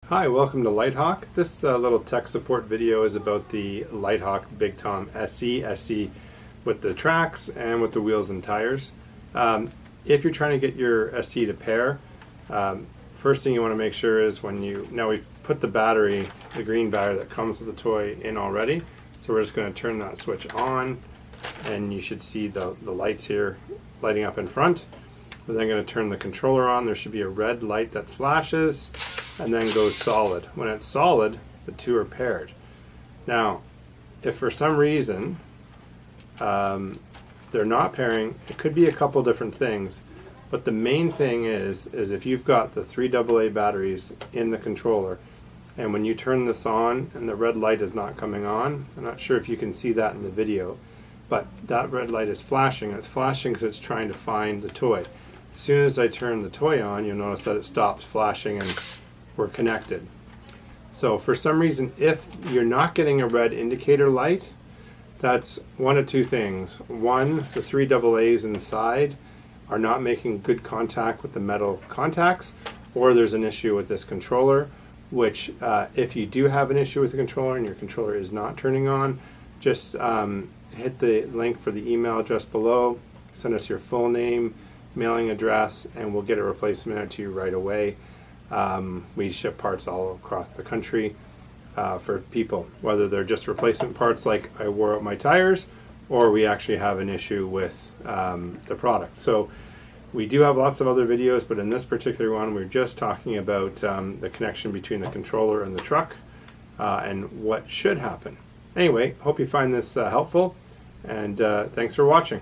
Hi, welcome to Litehawk. This little tech support video is about the Litehawk Big Tom SE with the tracks and with the wheels and tires. If you're trying to get your SE to pair, first thing you want to make sure is now we've put the battery, the green battery that comes with the toy in already. So we're just going to turn that switch on and you should see the lights here lighting up in front. We're then going to turn the controller on. There should be a red light that flashes and then goes solid. When it's solid, the two are paired. Now, if for some reason they're not pairing, it could be a couple different things, but the main thing is if you've got the 3 AA batteries in the controller, and when you turn this on and the red light is not coming on, I'm not sure if you can see that in the video, but that red light is flashing. It's flashing because it's trying to find the toy. As soon as I turn the toy on, you'll notice that it stops flashing and we're connected. So for some reason, if you're not getting a red indicator light, that's one of two things. One, the 3 AA's inside are not making good contact with the metal contacts, or there's an issue with this controller, which if you do have an issue with the controller and your controller is not turning on, just hit the link for the email address below, send us your full name, mailing address, and we'll get a replacement out to you right away. We ship parts all across the country for people, whether they're just replacement parts like I wore out my tires, or we actually have an issue with the product. So we do have lots of other videos, but in this particular one we're just talking about the connection between the controller and the truck and what should happen. Anyway, hope you find this helpful, and thanks for watching.